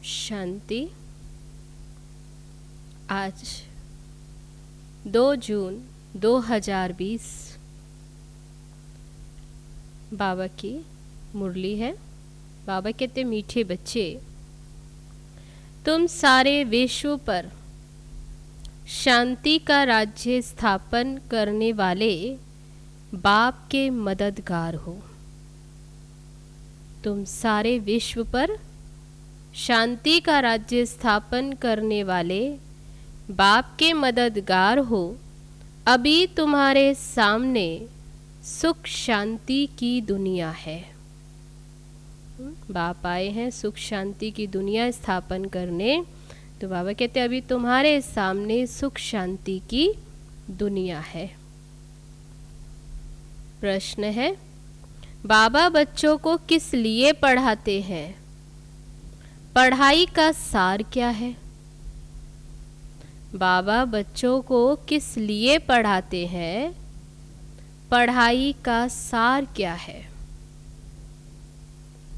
शांति। आज 2 जून 2020 बाबा की मुरली है। बाबा कहते मीठे बच्चे, तुम सारे विश्व पर शांति का राज्य स्थापन करने वाले बाप के मददगार हो। तुम सारे विश्व पर शांति का राज्य स्थापन करने वाले बाप के मददगार हो। अभी तुम्हारे सामने सुख शांति की दुनिया है। बाप आए हैं सुख शांति की दुनिया स्थापन करने। तो बाबा कहते अभी तुम्हारे सामने सुख शांति की दुनिया है। प्रश्न है, बाबा बच्चों को किस लिए पढ़ाते हैं? पढ़ाई का सार क्या है? बाबा बच्चों को किस लिए पढ़ाते हैं? पढ़ाई का सार क्या है?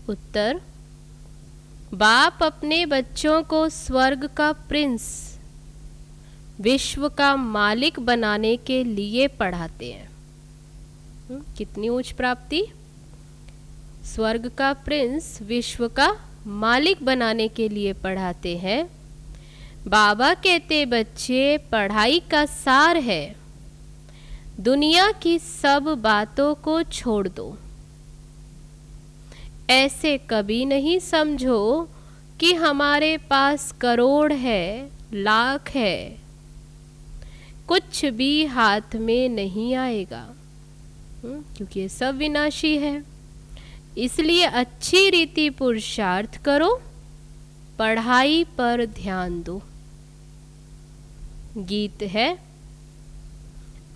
उत्तर, बाप अपने बच्चों को स्वर्ग का प्रिंस, विश्व का मालिक बनाने के लिए पढ़ाते हैं। कितनी उच्च प्राप्ति! स्वर्ग का प्रिंस, विश्व का मालिक बनाने के लिए पढ़ाते हैं। बाबा कहते बच्चे, पढ़ाई का सार है दुनिया की सब बातों को छोड़ दो। ऐसे कभी नहीं समझो कि हमारे पास करोड़ है, लाख है, कुछ भी हाथ में नहीं आएगा, क्योंकि ये सब विनाशी है। इसलिए अच्छी रीति पुरुषार्थ करो पढ़ाई पर ध्यान दो। गीत है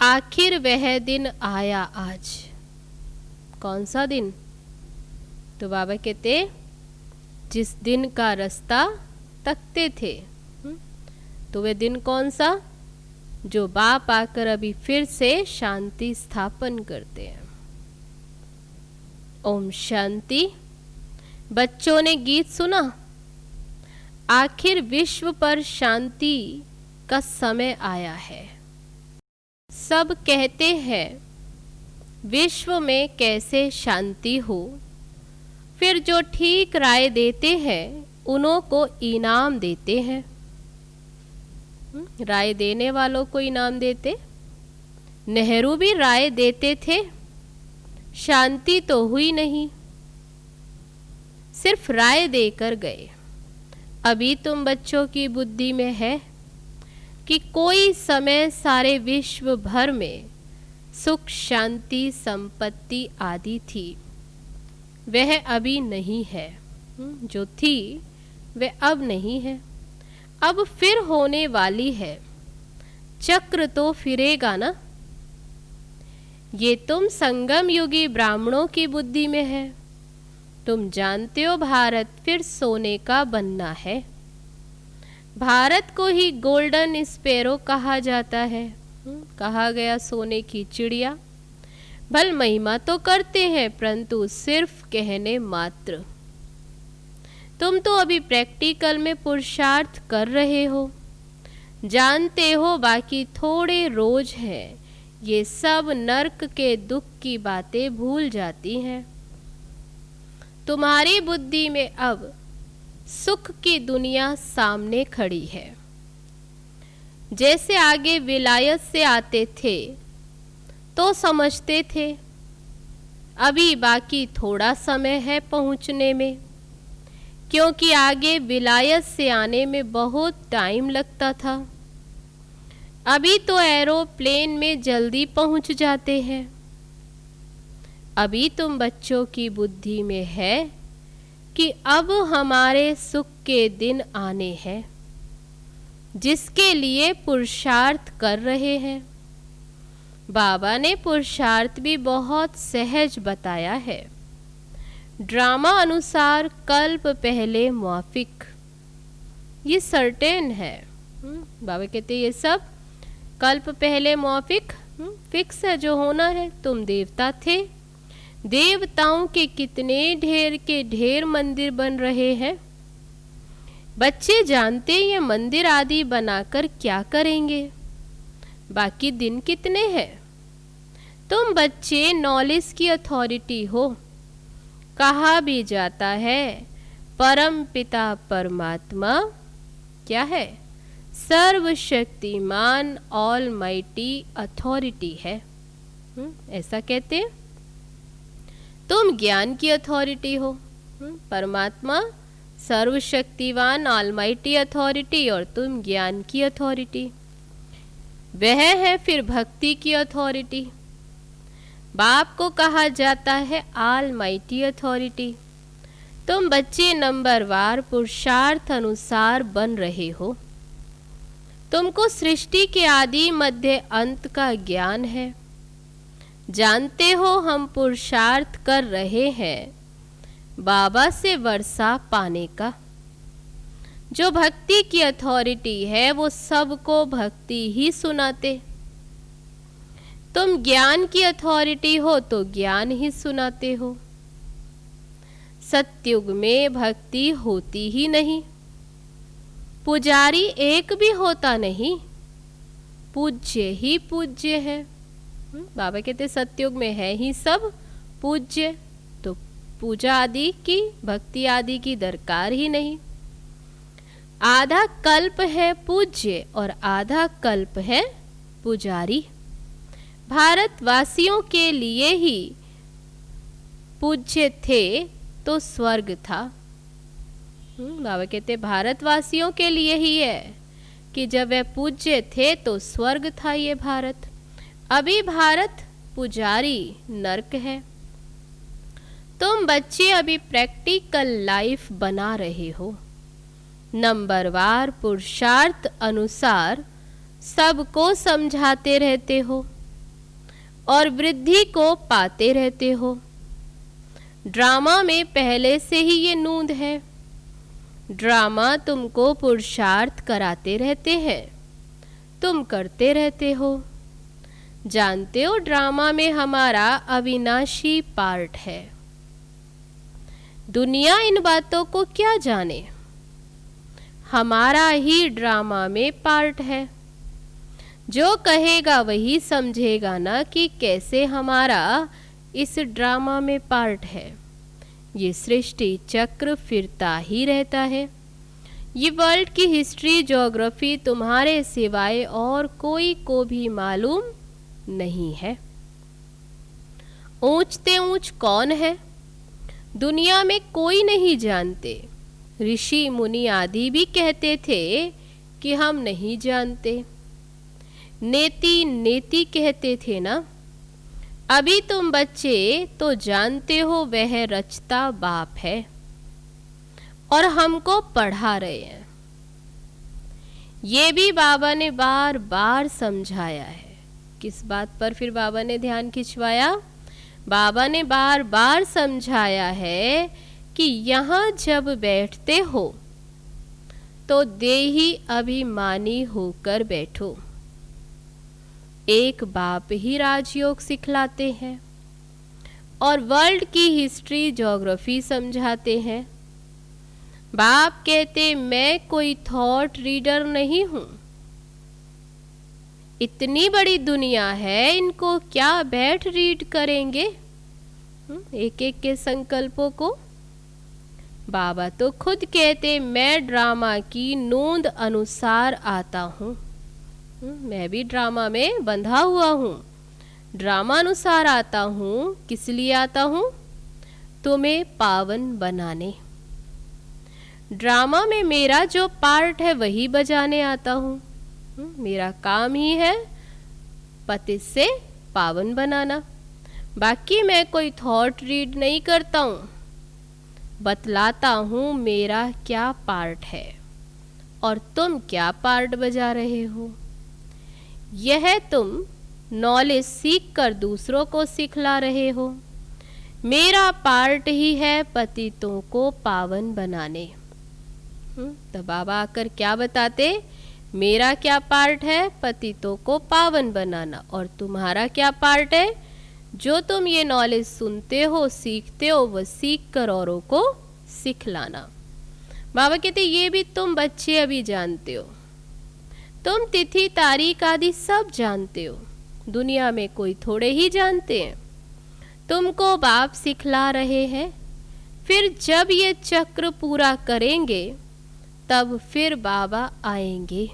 आखिर वह दिन आया आज। कौन सा दिन? तो बाबा कहते जिस दिन का रास्ता तकते थे। तो वह दिन कौन सा? जो बाप आकर अभी फिर से शांति स्थापन करते हैं। ओम शांति। बच्चों ने गीत सुना। आखिर विश्व पर शांति का समय आया है। सब कहते हैं विश्व में कैसे शांति हो, फिर जो ठीक राय देते हैं उन्हों को इनाम देते हैं। राय देने वालों को इनाम देते। नेहरू भी राय देते थे, शांति तो हुई नहीं, सिर्फ राय देकर गए। अभी तुम बच्चों की बुद्धि में है कि कोई समय सारे विश्व भर में सुख शांति संपत्ति आदि थी, वह अभी नहीं है। जो थी वह अब नहीं है, अब फिर होने वाली है। चक्र तो फिरेगा ना। ये तुम संगम युगी ब्राह्मणों की बुद्धि में है। तुम जानते हो भारत फिर सोने का बनना है। भारत को ही गोल्डन स्पैरो कहा जाता है। कहा गया सोने की चिड़िया। भल महिमा तो करते हैं परंतु सिर्फ कहने मात्र। तुम तो अभी प्रैक्टिकल में पुरुषार्थ कर रहे हो, जानते हो बाकी थोड़े रोज हैं, ये सब नर्क के दुख की बातें भूल जाती हैं। तुम्हारी बुद्धि में अब सुख की दुनिया सामने खड़ी है। जैसे आगे विलायत से आते थे तो समझते थे अभी बाकी थोड़ा समय है पहुंचने में, क्योंकि आगे विलायत से आने में बहुत टाइम लगता था। अभी तो एरोप्लेन में जल्दी पहुंच जाते हैं। अभी तुम बच्चों की बुद्धि में है कि अब हमारे सुख के दिन आने हैं, जिसके लिए पुरुषार्थ कर रहे हैं। बाबा ने पुरुषार्थ भी बहुत सहज बताया है। ड्रामा अनुसार कल्प पहले मुआफिक, ये सर्टेन है। बाबा कहते ये सब कल्प पहले मुआफिक फिक्स है, जो होना है। तुम देवता थे, देवताओं के कितने ढेर के ढेर मंदिर बन रहे हैं। बच्चे जानते ये मंदिर आदि बनाकर क्या करेंगे, बाकी दिन कितने हैं। तुम बच्चे नॉलेज की अथॉरिटी हो। कहा भी जाता है परम पिता परमात्मा क्या है? सर्वशक्तिमान ऑलमाइटी अथॉरिटी है। ऐसा कहते हैं। तुम ज्ञान की अथॉरिटी हो। परमात्मा सर्वशक्तिवान ऑलमाइटी अथॉरिटी और तुम ज्ञान की अथॉरिटी। वह है फिर भक्ति की अथॉरिटी। बाप को कहा जाता है ऑलमाइटी अथॉरिटी। तुम बच्चे नंबरवार पुरुषार्थ अनुसार बन रहे हो। तुमको सृष्टि के आदि मध्य अंत का ज्ञान है। जानते हो हम पुरुषार्थ कर रहे हैं बाबा से वर्षा पाने का। जो भक्ति की अथॉरिटी है वो सबको भक्ति ही सुनाते। तुम ज्ञान की अथॉरिटी हो तो ज्ञान ही सुनाते हो। सतयुग में भक्ति होती ही नहीं, पुजारी एक भी होता नहीं, पूज्य ही पूज्य है। बाबा कहते सतयुग में है ही सब पूज्य, तो पूजा आदि की भक्ति आदि की दरकार ही नहीं। आधा कल्प है पूज्य और आधा कल्प है पुजारी। भारतवासियों के लिए ही पूज्य थे तो स्वर्ग था। बाबा कहते भारतवासियों के लिए ही है कि जब वे पूज्य थे तो स्वर्ग था ये भारत। अभी भारत पुजारी नरक है। तुम बच्चे अभी प्रैक्टिकल लाइफ बना रहे हो। नंबरवार पुरुषार्थ अनुसार सबको समझाते रहते हो और वृद्धि को पाते रहते हो। ड्रामा में पहले से ही ये नूंद है। ड्रामा तुमको पुरुषार्थ कराते रहते हैं, तुम करते रहते हो। जानते हो ड्रामा में हमारा अविनाशी पार्ट है। दुनिया इन बातों को क्या जाने, हमारा ही ड्रामा में पार्ट है। जो कहेगा वही समझेगा ना कि कैसे हमारा इस ड्रामा में पार्ट है। ये सृष्टि चक्र फिरता ही रहता है। ये वर्ल्ड की हिस्ट्री ज्योग्राफी तुम्हारे सिवाय और कोई को भी मालूम नहीं है। ऊंचते ऊंच कौन है दुनिया में कोई नहीं जानते। ऋषि मुनि आदि भी कहते थे कि हम नहीं जानते। नेति नेति कहते थे ना। अभी तुम बच्चे तो जानते हो वह रचता बाप है और हमको पढ़ा रहे हैं। ये भी बाबा ने बार बार समझाया है। किस बात पर फिर बाबा ने ध्यान खिंचवाया? बाबा ने बार बार समझाया है कि यहाँ जब बैठते हो तो देही अभिमानी होकर बैठो। एक बाप ही राजयोग सिखलाते हैं और वर्ल्ड की हिस्ट्री ज्योग्राफी समझाते हैं। बाप कहते मैं कोई थॉट रीडर नहीं हूँ। इतनी बड़ी दुनिया है, इनको क्या बैठ रीड करेंगे एक एक के संकल्पों को। बाबा तो खुद कहते मैं ड्रामा की नोंद अनुसार आता हूँ। मैं भी ड्रामा में बंधा हुआ हूँ, ड्रामा अनुसार आता हूँ। किस लिए आता हूँ? तुम्हें पावन बनाने। ड्रामा में मेरा जो पार्ट है वही बजाने आता हूँ। मेरा काम ही है पतित से पावन बनाना। बाकी मैं कोई थॉट रीड नहीं करता हूँ, बतलाता हूँ मेरा क्या पार्ट है और तुम क्या पार्ट बजा रहे हो। यह तुम नॉलेज सीख कर दूसरों को सिखला रहे हो। मेरा पार्ट ही है पतितों को पावन बनाने। तो बाबा आकर क्या बताते? मेरा क्या पार्ट है? पतितों को पावन बनाना। और तुम्हारा क्या पार्ट है? जो तुम ये नॉलेज सुनते हो सीखते हो वह सीख कर औरों को सिखलाना। बाबा कहते ये भी तुम बच्चे अभी जानते हो। तुम तिथि तारीख आदि सब जानते हो। दुनिया में कोई थोड़े ही जानते हैं। तुमको बाप सिखला रहे हैं। फिर जब ये चक्र पूरा करेंगे तब फिर बाबा आएंगे।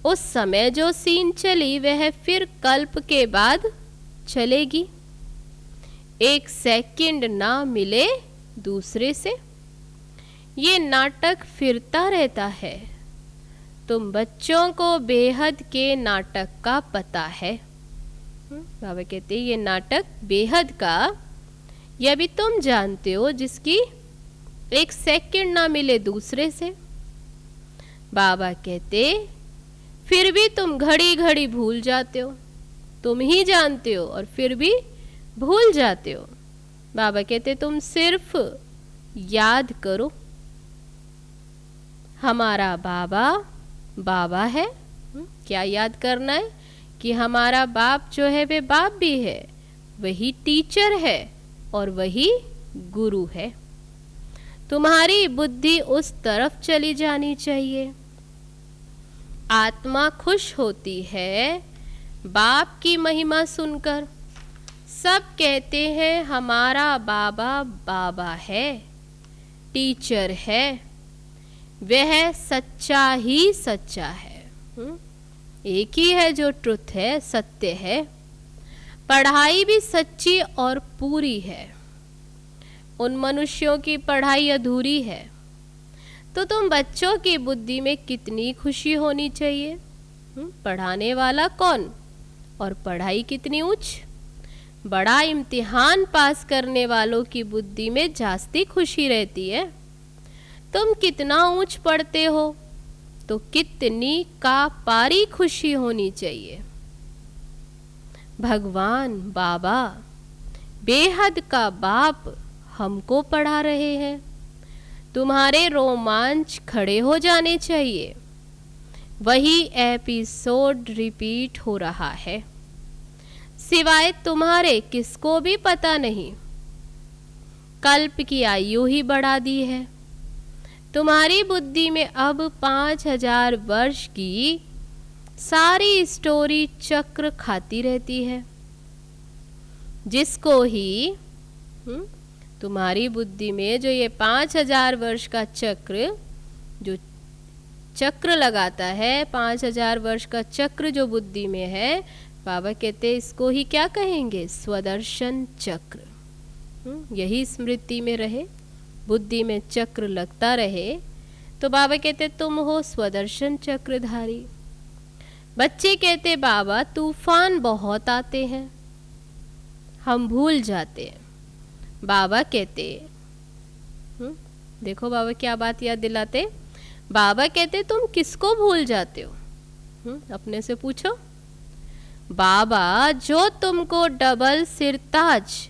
उस समय जो सीन चली वह फिर कल्प के बाद चलेगी। एक सेकंड ना मिले दूसरे से। ये नाटक फिरता रहता है। तुम बच्चों को बेहद के नाटक का पता है। बाबा कहते ये नाटक बेहद का यह भी तुम जानते हो, जिसकी एक सेकंड ना मिले दूसरे से। बाबा कहते फिर भी तुम घड़ी घड़ी भूल जाते हो। तुम ही जानते हो और फिर भी भूल जाते हो। बाबा कहते तुम सिर्फ याद करो, हमारा बाबा बाबा है। क्या याद करना है? कि हमारा बाप जो है वे बाप भी है, वही टीचर है और वही गुरु है। तुम्हारी बुद्धि उस तरफ चली जानी चाहिए। आत्मा खुश होती है बाप की महिमा सुनकर। सब कहते हैं हमारा बाबा बाबा है, टीचर है, वह सच्चा ही सच्चा है। एक ही है जो ट्रुथ है, सत्य है। पढ़ाई भी सच्ची और पूरी है। उन मनुष्यों की पढ़ाई अधूरी है। तो तुम बच्चों की बुद्धि में कितनी खुशी होनी चाहिए। पढ़ाने वाला कौन और पढ़ाई कितनी उच्च। बड़ा इम्तिहान पास करने वालों की बुद्धि में जास्ती खुशी रहती है। तुम कितना ऊंच पढ़ते हो तो कितनी का पारी खुशी होनी चाहिए। भगवान बाबा बेहद का बाप हमको पढ़ा रहे हैं। तुम्हारे रोमांच खड़े हो जाने चाहिए। वही एपिसोड रिपीट हो रहा है, सिवाय तुम्हारे किसको भी पता नहीं। कल्प की आयु ही बढ़ा दी है। तुम्हारी बुद्धि में अब 5000 वर्ष की सारी स्टोरी चक्र खाती रहती है, जिसको ही तुम्हारी बुद्धि में जो ये 5000 वर्ष का चक्र जो चक्र लगाता है, 5000 वर्ष का चक्र जो बुद्धि में है, बाबा कहते इसको ही क्या कहेंगे, स्वदर्शन चक्र। यही स्मृति में रहे, बुद्धि में चक्र लगता रहे, तो बाबा कहते तुम हो स्वदर्शन चक्रधारी। बच्चे कहते बाबा तूफान बहुत आते हैं, हम भूल जाते हैं। बाबा कहते देखो बाबा क्या बात याद दिलाते। बाबा कहते तुम किसको भूल जाते हो, अपने से पूछो। बाबा जो तुमको डबल सिरताज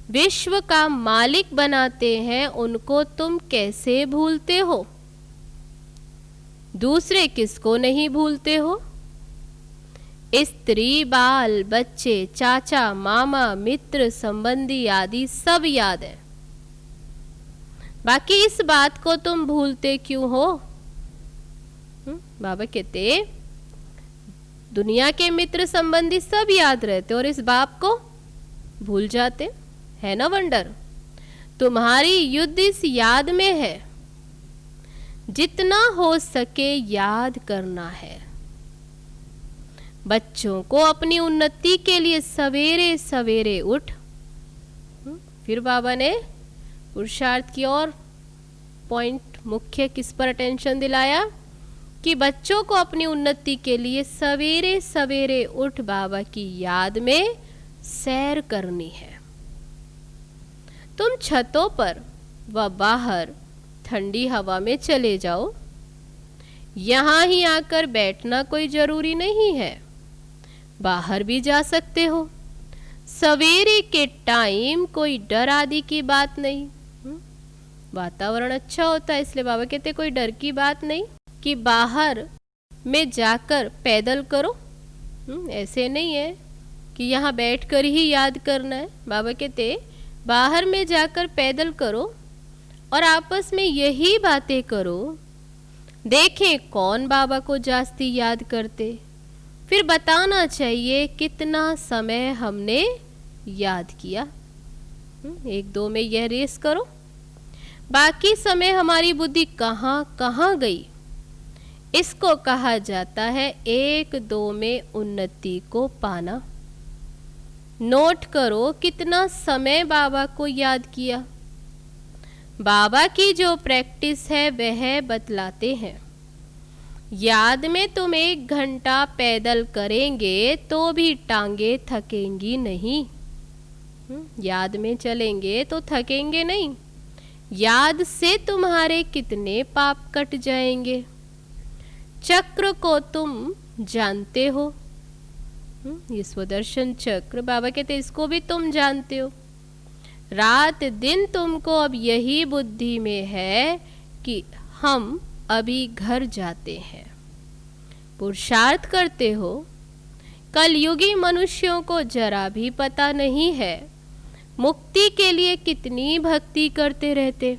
विश्व का मालिक बनाते हैं, उनको तुम कैसे भूलते हो। दूसरे किसको नहीं भूलते हो। स्त्री बाल बच्चे चाचा मामा मित्र संबंधी आदि सब याद है, बाकी इस बात को तुम भूलते क्यों हो। बाबा कहते दुनिया के मित्र संबंधी सब याद रहते और इस बाप को भूल जाते, है ना वंडर। तुम्हारी युद्ध इस याद में है, जितना हो सके याद करना है। बच्चों को अपनी उन्नति के लिए सवेरे सवेरे उठ। फिर बाबा ने पुरुषार्थ की और पॉइंट मुख्य किस पर अटेंशन दिलाया कि बच्चों को अपनी उन्नति के लिए सवेरे सवेरे उठ बाबा की याद में सैर करनी है। तुम छतों पर व बाहर ठंडी हवा में चले जाओ, यहाँ ही आकर बैठना कोई जरूरी नहीं है, बाहर भी जा सकते हो। सवेरे के टाइम कोई डर आदि की बात नहीं, वातावरण अच्छा होता है, इसलिए बाबा कहते कोई डर की बात नहीं कि बाहर में जाकर पैदल करो। ऐसे नहीं है कि यहाँ बैठकर ही याद करना है। बाबा कहते बाहर में जाकर पैदल करो और आपस में यही बातें करो, देखें कौन बाबा को जास्ती याद करते, फिर बताना चाहिए कितना समय हमने याद किया। 1-2 में यह रेस करो, बाकी समय हमारी बुद्धि कहाँ कहाँ गई। इसको कहा जाता है 1-2 में उन्नति को पाना। नोट करो कितना समय बाबा को याद किया। बाबा की जो प्रैक्टिस है वह बतलाते हैं। याद में तुम 1 घंटा पैदल करेंगे तो भी टांगे थकेंगी नहीं। याद में चलेंगे तो थकेंगे नहीं। याद से तुम्हारे कितने पाप कट जाएंगे। चक्र को तुम जानते हो, ये स्वदर्शन चक्र बाबा कहते इसको भी तुम जानते हो। रात दिन तुमको अब यही बुद्धि में है कि हम अभी घर जाते हैं, पुरुषार्थ करते हो। कलयुगी मनुष्यों को जरा भी पता नहीं है मुक्ति के लिए कितनी भक्ति करते रहते।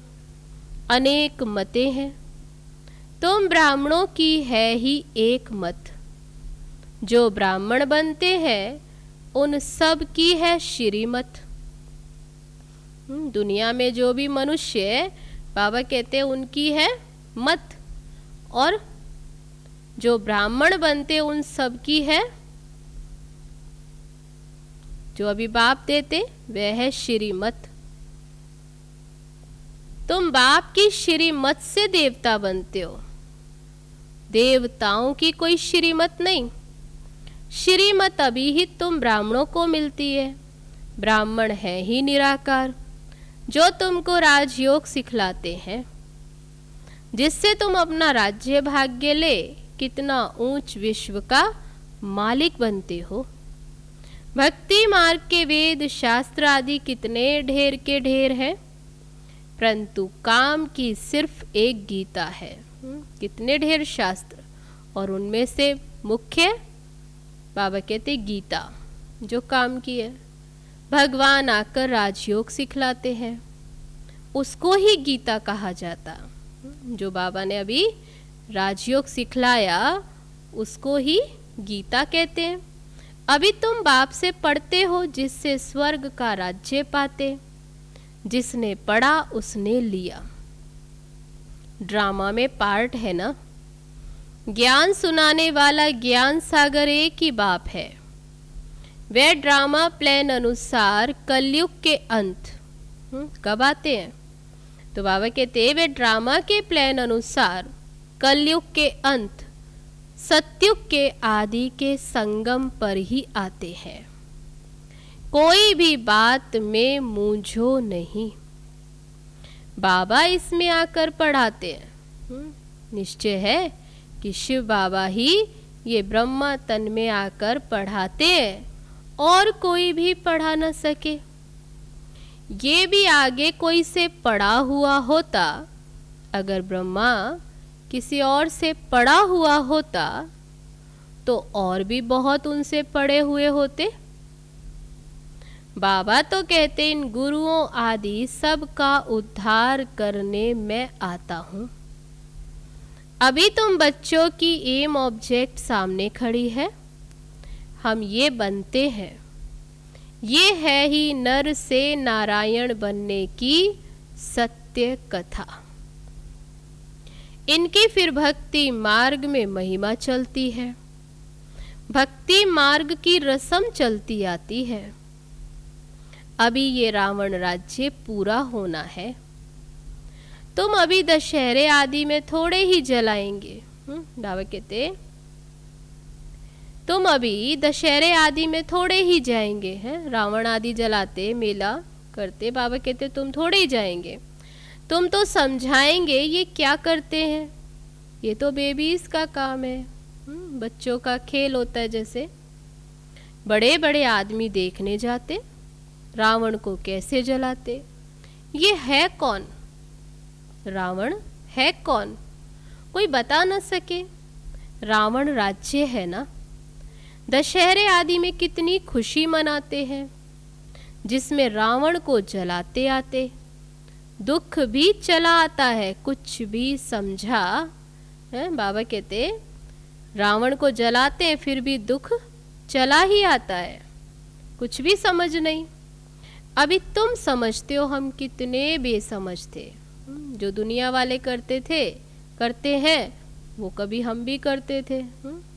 अनेक मतें हैं, तुम ब्राह्मणों की है ही एक मत। जो ब्राह्मण बनते हैं उन सब की है श्रीमत। दुनिया में जो भी मनुष्य है बाबा कहते हैं उनकी है मत, और जो ब्राह्मण बनते उन सब की है, जो अभी बाप देते वह है श्रीमत। तुम बाप की श्रीमत से देवता बनते हो, देवताओं की कोई श्रीमत नहीं। श्रीमत अभी ही तुम ब्राह्मणों को मिलती है। ब्राह्मण है ही निराकार, जो तुमको राजयोग सिखलाते हैं। जिससे तुम अपना राज्य भाग्य ले कितना ऊंच विश्व का मालिक बनते हो। भक्ति मार्ग के वेद शास्त्र आदि कितने ढेर के ढेर हैं, परंतु काम की सिर्फ एक गीता है। कितने ढेर शास्त्र, और उनमें से मुख्य बाबा कहते गीता जो काम की है। भगवान आकर राजयोग सिखलाते हैं, उसको ही गीता कहा जाता। जो बाबा ने अभी राजयोग सिखलाया उसको ही गीता कहते हैं। अभी तुम बाप से पढ़ते हो जिससे स्वर्ग का राज्य पाते, जिसने पढ़ा उसने लिया। ड्रामा में पार्ट है ना। ज्ञान सुनाने वाला ज्ञान सागर एक ही बाप है। वह ड्रामा प्लान अनुसार कलयुग के अंत कब आते हैं, तो बाबा कहते हैं वे ड्रामा के प्लान अनुसार कलयुग के अंत सतयुग के आदि के संगम पर ही आते हैं। कोई भी बात में मूंझो नहीं, बाबा इसमें आकर पढ़ाते हैं। निश्चय है कि शिव बाबा ही ये ब्रह्मा तन में आकर पढ़ाते हैं और कोई भी पढ़ा न सके। ये भी आगे कोई से पढ़ा हुआ होता, अगर ब्रह्मा किसी और से पढ़ा हुआ होता तो और भी बहुत उनसे पढ़े हुए होते। बाबा तो कहते इन गुरुओं आदि सब का उद्धार करने मैं आता हूँ। अभी तुम बच्चों की एम ऑब्जेक्ट सामने खड़ी है, हम ये बनते हैं। ये है ही नर से नारायण बनने की सत्य कथा। इनकी फिर भक्ति मार्ग में महिमा चलती है, भक्ति मार्ग की रस्म चलती आती है। अभी ये रावण राज्य पूरा होना है, तुम अभी दशहरे आदि में थोड़े ही जलाएंगे। बाबा कहते तुम अभी दशहरे आदि में थोड़े ही जाएंगे, हैं रावण आदि जलाते मेला करते। बाबा कहते तुम थोड़े ही जाएंगे, तुम तो समझाएंगे ये क्या करते हैं। ये तो बेबीज का काम है, बच्चों का खेल होता है। जैसे बड़े बड़े आदमी देखने जाते रावण को कैसे जलाते। ये है कौन रावण, है कौन, कोई बता न सके। रावण राज्य है ना। दशहरे आदि में कितनी खुशी मनाते हैं, जिसमें रावण को जलाते आते दुख भी चला आता है। कुछ भी समझा है, बाबा कहते रावण को जलाते हैं फिर भी दुख चला ही आता है, कुछ भी समझ नहीं। अभी तुम समझते हो हम कितने बेसमझ थे। जो दुनिया वाले करते थे करते हैं वो कभी हम भी करते थे।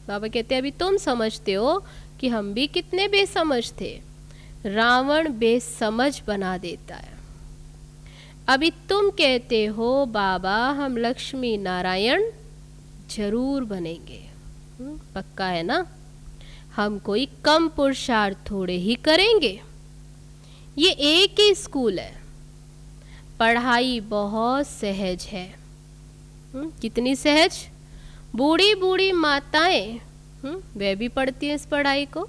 बाबा कहते अभी तुम समझते हो कि हम भी कितने बेसमझ थे। रावण बेसमझ बना देता है। अभी तुम कहते हो बाबा हम लक्ष्मी नारायण जरूर बनेंगे, पक्का है ना। हम कोई कम पुरुषार्थ थोड़े ही करेंगे। ये एक ही स्कूल है, पढ़ाई बहुत सहज है। कितनी सहज, बूढ़ी बूढ़ी माताएं वे भी पढ़ती हैं इस पढ़ाई को।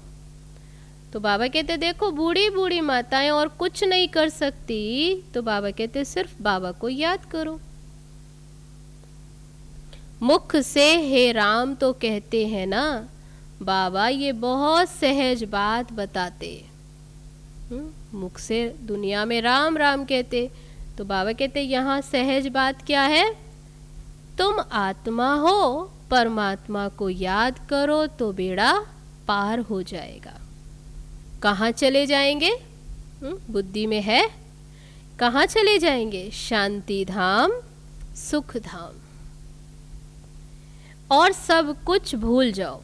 तो बाबा कहते देखो बूढ़ी बूढ़ी माताएं और कुछ नहीं कर सकती, तो बाबा कहते सिर्फ बाबा को याद करो। मुख से हे राम तो कहते हैं ना, बाबा ये बहुत सहज बात बताते। मुख से दुनिया में राम राम कहते, तो बाबा कहते यहाँ सहज बात क्या है। तुम आत्मा हो, परमात्मा को याद करो तो बेड़ा पार हो जाएगा। कहाँ चले जाएंगे, बुद्धि में है, कहाँ चले जाएंगे, शांति धाम सुख धाम। और सब कुछ भूल जाओ,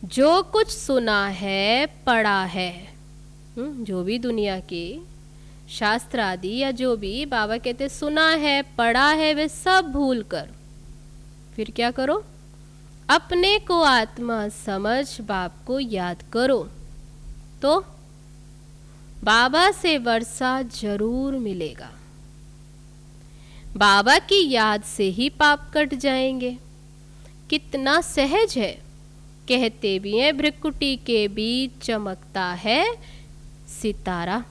जो कुछ सुना है पढ़ा है, जो भी दुनिया के शास्त्र आदि या जो भी बाबा कहते सुना है पढ़ा है, वे सब भूल कर फिर क्या करो, अपने को आत्मा समझ बाप को याद करो, तो बाबा से वर्षा जरूर मिलेगा। बाबा की याद से ही पाप कट जाएंगे। कितना सहज है। कहते भी हैं भ्रिकुटी के बीच चमकता है सितारा।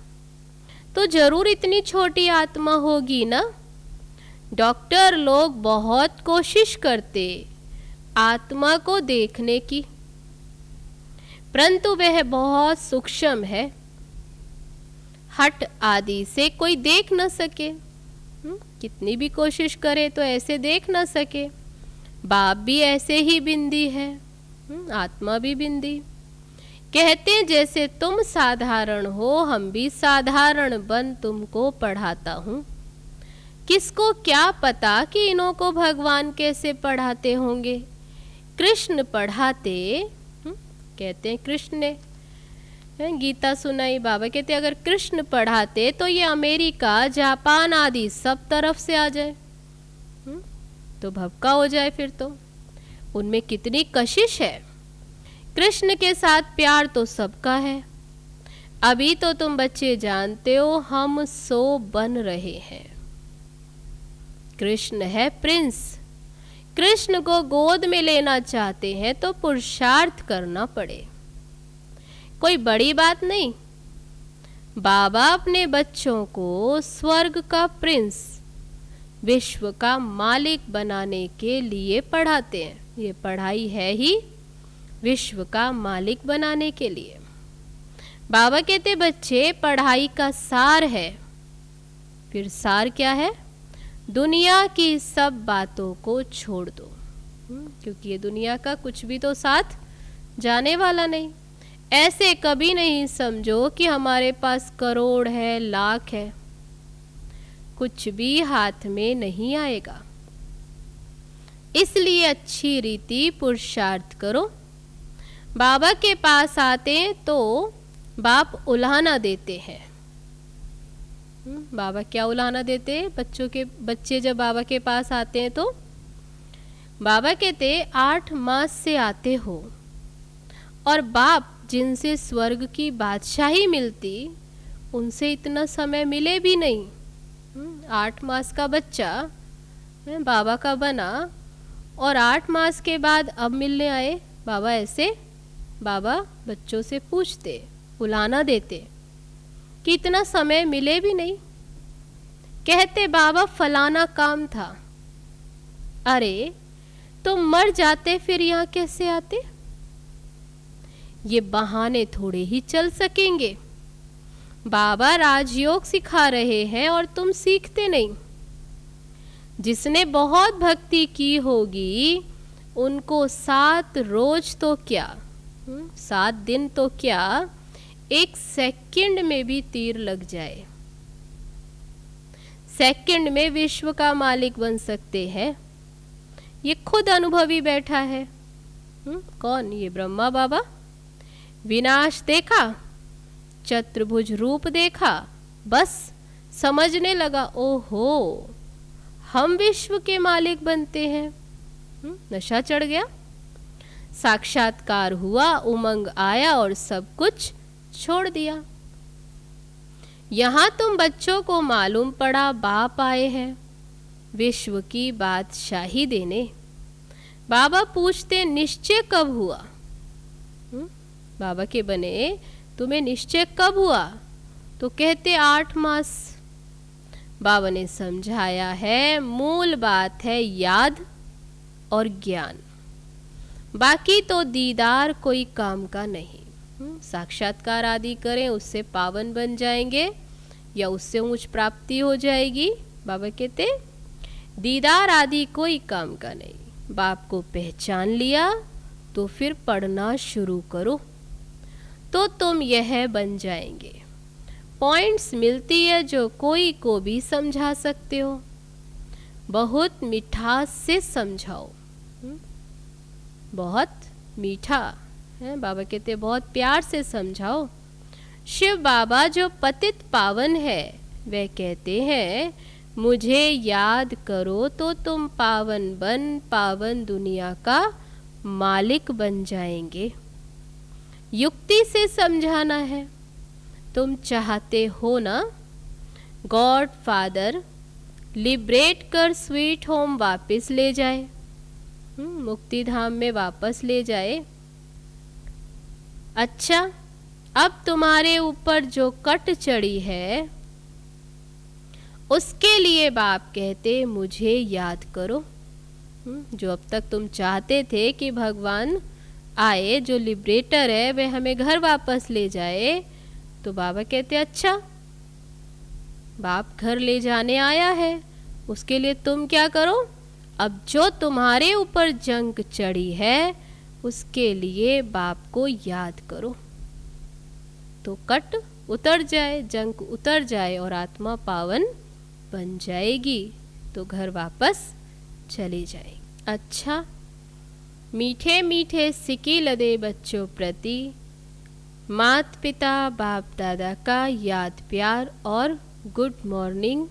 तो जरूर इतनी छोटी आत्मा होगी ना। डॉक्टर लोग बहुत कोशिश करते आत्मा को देखने की, परंतु वह बहुत सूक्ष्म है, हट आदि से कोई देख न सके। कितनी भी कोशिश करे तो ऐसे देख न सके। बाप भी ऐसे ही बिंदी है, आत्मा भी बिंदी। कहते जैसे तुम साधारण हो, हम भी साधारण बन तुमको पढ़ाता हूँ। किसको क्या पता कि इन्हों को भगवान कैसे पढ़ाते होंगे। कृष्ण पढ़ाते, कहते हैं कृष्ण ने गीता सुनाई। बाबा कहते अगर कृष्ण पढ़ाते तो ये अमेरिका जापान आदि सब तरफ से आ जाए, तो भपका हो जाए। फिर तो उनमें कितनी कशिश है। कृष्ण के साथ प्यार तो सबका है। अभी तो तुम बच्चे जानते हो हम सो बन रहे हैं। कृष्ण है प्रिंस। कृष्ण को गोद में लेना चाहते हैं तो पुरुषार्थ करना पड़े, कोई बड़ी बात नहीं। बाबा अपने बच्चों को स्वर्ग का प्रिंस, विश्व का मालिक बनाने के लिए पढ़ाते हैं। ये पढ़ाई है ही विश्व का मालिक बनाने के लिए। बाबा कहते बच्चे पढ़ाई का सार है। फिर सार क्या है? दुनिया की सब बातों को छोड़ दो, क्योंकि ये दुनिया का कुछ भी तो साथ जाने वाला नहीं। ऐसे कभी नहीं समझो कि हमारे पास करोड़ है, लाख है, कुछ भी हाथ में नहीं आएगा। इसलिए अच्छी रीति पुरुषार्थ करो। बाबा के पास आते तो बाप उल्हाना देते हैं। बाबा क्या उल्हाना देते? बच्चे जब बाबा के पास आते हैं तो बाबा कहते 8 मास से आते हो, और बाप जिनसे स्वर्ग की बादशाही मिलती उनसे इतना समय मिले भी नहीं। 8 मास का बच्चा बाबा का बना और 8 मास के बाद अब मिलने आए बाबा। ऐसे बाबा बच्चों से पूछते, उलाना देते कि इतना समय मिले भी नहीं। कहते बाबा फलाना काम था। अरे तुम मर जाते फिर यहाँ कैसे आते? ये बहाने थोड़े ही चल सकेंगे। बाबा राजयोग सिखा रहे हैं और तुम सीखते नहीं। जिसने बहुत भक्ति की होगी उनको 7 रोज तो क्या, 7 दिन तो क्या, 1 सेकंड में भी तीर लग जाए। सेकंड में विश्व का मालिक बन सकते हैं। ये खुद अनुभवी बैठा है। कौन? ये ब्रह्मा बाबा। विनाश देखा, चतुर्भुज रूप देखा, बस समझने लगा ओहो हम विश्व के मालिक बनते हैं। नशा चढ़ गया, साक्षात्कार हुआ, उमंग आया और सब कुछ छोड़ दिया। यहाँ तुम बच्चों को मालूम पड़ा बाप आए हैं विश्व की बादशाही देने। बाबा पूछते निश्चय कब हुआ? बाबा के बने तुम्हें निश्चय कब हुआ? तो कहते 8 मास। बाबा ने समझाया है मूल बात है याद और ज्ञान, बाकी तो दीदार कोई काम का नहीं। साक्षात्कार आदि करें उससे पावन बन जाएंगे या उससे ऊंच प्राप्ति हो जाएगी। बाबा कहते दीदार आदि कोई काम का नहीं। बाप को पहचान लिया तो फिर पढ़ना शुरू करो तो तुम यह बन जाएंगे। पॉइंट्स मिलती है जो कोई को भी समझा सकते हो। बहुत मिठास से समझाओ, बहुत मीठा है। बाबा कहते बहुत प्यार से समझाओ। शिव बाबा जो पतित पावन है वह कहते हैं मुझे याद करो तो तुम पावन बन पावन दुनिया का मालिक बन जाएंगे। युक्ति से समझाना है। तुम चाहते हो ना गॉड फादर लिबरेट कर स्वीट होम वापस ले जाए, मुक्ति धाम में वापस ले जाए। अच्छा, अब तुम्हारे ऊपर जो कट चढ़ी है उसके लिए बाप कहते मुझे याद करो। जो अब तक तुम चाहते थे कि भगवान आए, जो लिबरेटर है, वह हमें घर वापस ले जाए, तो बाबा कहते अच्छा, बाप घर ले जाने आया है, उसके लिए तुम क्या करो, अब जो तुम्हारे ऊपर जंग चढ़ी है उसके लिए बाप को याद करो, तो कट उतर जाए, जंग उतर जाए और आत्मा पावन बन जाएगी, तो घर वापस चली जाएगी। अच्छा, मीठे मीठे सिकी लदे बच्चों प्रति मात पिता बाप दादा का याद प्यार और गुड मॉर्निंग।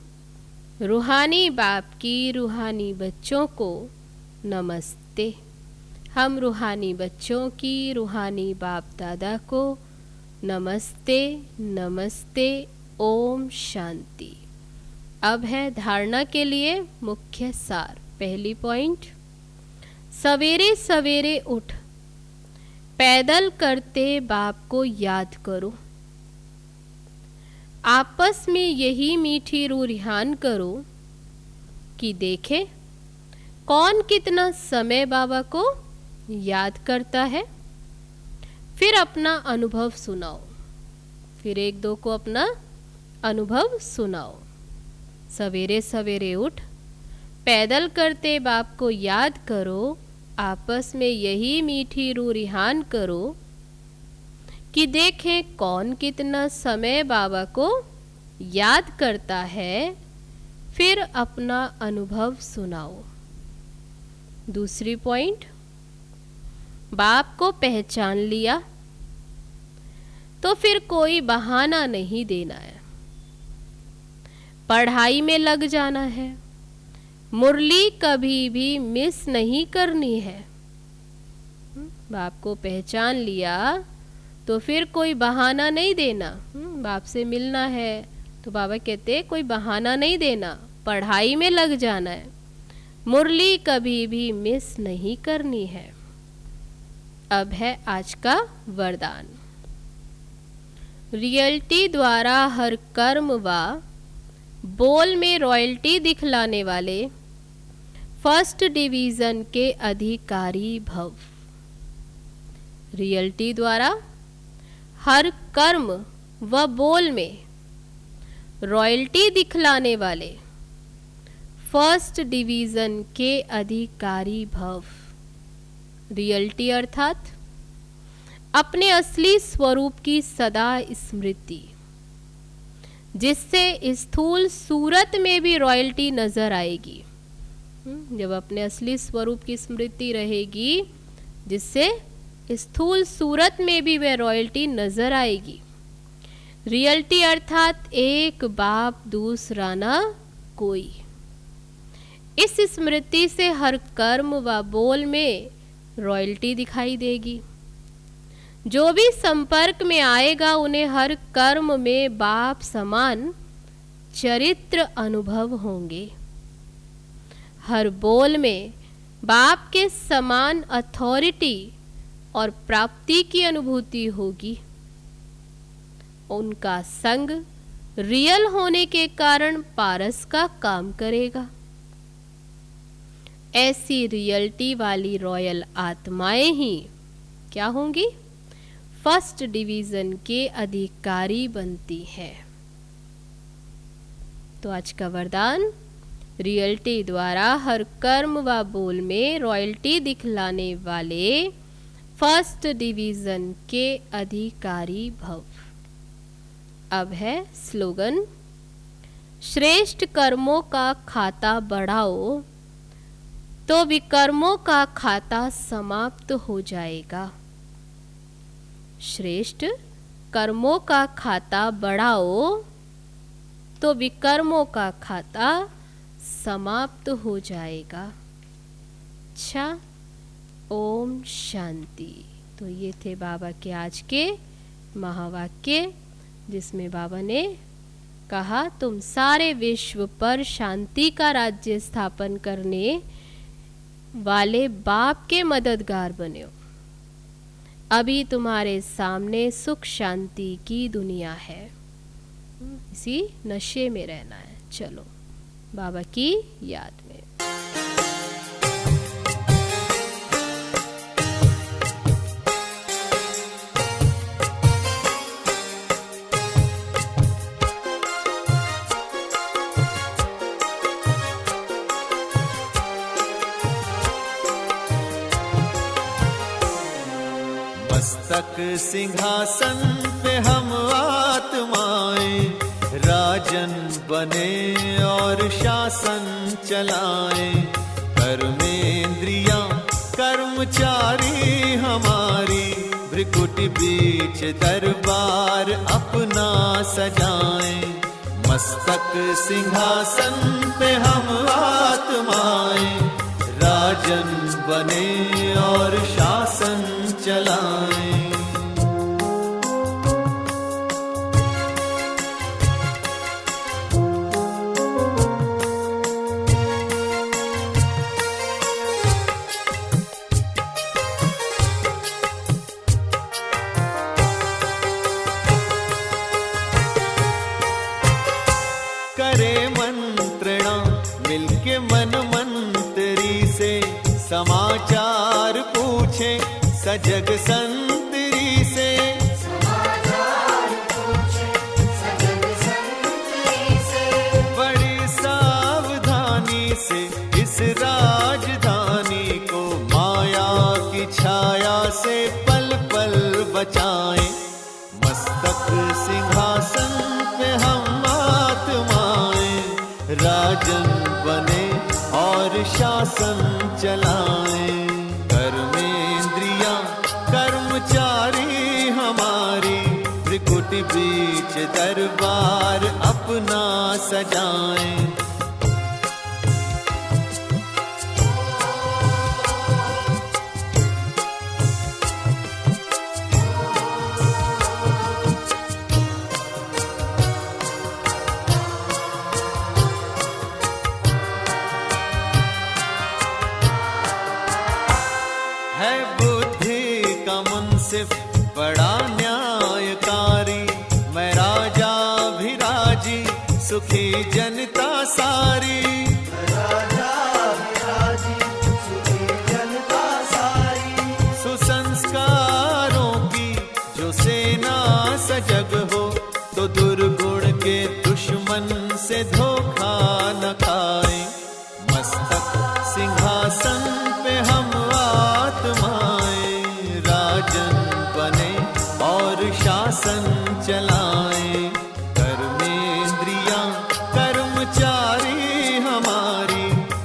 रूहानी बाप की रूहानी बच्चों को नमस्ते। हम रूहानी बच्चों की रूहानी बाप दादा को नमस्ते नमस्ते। ओम शांति। अब है धारणा के लिए मुख्य सार। पहली पॉइंट, सवेरे सवेरे उठ पैदल करते बाप को याद करो। आपस में यही मीठी रुझान करो कि देखे कौन कितना समय बाबा को याद करता है। फिर अपना अनुभव सुनाओ, फिर एक दो को अपना अनुभव सुनाओ। सवेरे सवेरे उठ पैदल करते बाप को याद करो, आपस में यही मीठी रुझान करो कि देखें कौन कितना समय बाबा को याद करता है। फिर अपना अनुभव सुनाओ। दूसरी पॉइंट, बाप को पहचान लिया तो फिर कोई बहाना नहीं देना है, पढ़ाई में लग जाना है, मुरली कभी भी मिस नहीं करनी है। बाप को पहचान लिया तो फिर कोई बहाना नहीं देना। बाप से मिलना है तो बाबा कहते कोई बहाना नहीं देना, पढ़ाई में लग जाना है, मुरली कभी भी मिस नहीं करनी है। अब है आज का वरदान। रियल्टी द्वारा हर कर्म व बोल में रॉयल्टी दिखलाने वाले फर्स्ट डिवीजन के अधिकारी भव। रियल्टी द्वारा हर कर्म व बोल में रॉयल्टी दिखलाने वाले फर्स्ट डिवीजन के अधिकारी भव। रियल्टी अर्थात अपने असली स्वरूप की सदा स्मृति, जिससे स्थूल सूरत में भी रॉयल्टी नजर आएगी। जब अपने असली स्वरूप की स्मृति रहेगी, जिससे स्थूल सूरत में भी वह रॉयल्टी नजर आएगी। रियल्टी अर्थात एक बाप दूसरा ना कोई। इस स्मृति से हर कर्म व बोल में रॉयल्टी दिखाई देगी। जो भी संपर्क में आएगा उन्हें हर कर्म में बाप समान चरित्र अनुभव होंगे। हर बोल में बाप के समान अथॉरिटी और प्राप्ति की अनुभूति होगी। उनका संग रियल होने के कारण पारस का काम करेगा। ऐसी रियल्टी वाली रॉयल आत्माएं ही क्या होंगी, फर्स्ट डिवीजन के अधिकारी बनती है। तो आज का वरदान, रियल्टी द्वारा हर कर्म व बोल में रॉयल्टी दिखलाने वाले फर्स्ट डिवीजन के अधिकारी भव। अब है स्लोगन, श्रेष्ठ कर्मों का खाता बढ़ाओ तो विकर्मों का खाता समाप्त हो जाएगा। श्रेष्ठ कर्मों का खाता बढ़ाओ तो विकर्मों का खाता समाप्त हो जाएगा। अच्छा, ओम शांति। तो ये थे बाबा के आज के महावाक्य, जिसमें बाबा ने कहा तुम सारे विश्व पर शांति का राज्य स्थापन करने वाले बाप के मददगार बने हो। अभी तुम्हारे सामने सुख शांति की दुनिया है, इसी नशे में रहना है। चलो बाबा की याद में। मस्तक सिंहासन पे हम आत्माएं, राजन बने और शासन चलाएं। कर्मेंद्रियां कर्मचारी हमारी, भ्रिकुटी बीच दरबार अपना सजाएं। मस्तक सिंहासन पे हम आत्माएं, राजन बने और शासन चलाएं। करे मंत्रणा मिलके मन मंत्री से, समाचार पूछे सजग संतरी से। बड़ी सावधानी से इस राजधानी को माया की छाया से पल पल बचाएं। मस्तक सिंहासन पे हम आत्माएं, राजन बने और शासन चलाएं। कर्मेंद्रियां कर्मचारी हमारी, त्रिकुटी बीच दरबार अपना सजाएं। है बुद्धि का मुंसिफ बड़ा न्यायकारी, मैं राजा भी राजी सुखी जनता सारी। सुसंस्कारों की जो सेना सजग हो, तो दुर्गुण के दुश्मन से धोखा न खाए। मस्तक सिंहासन पे हम आत्माएं, राजन बने और शासन चला।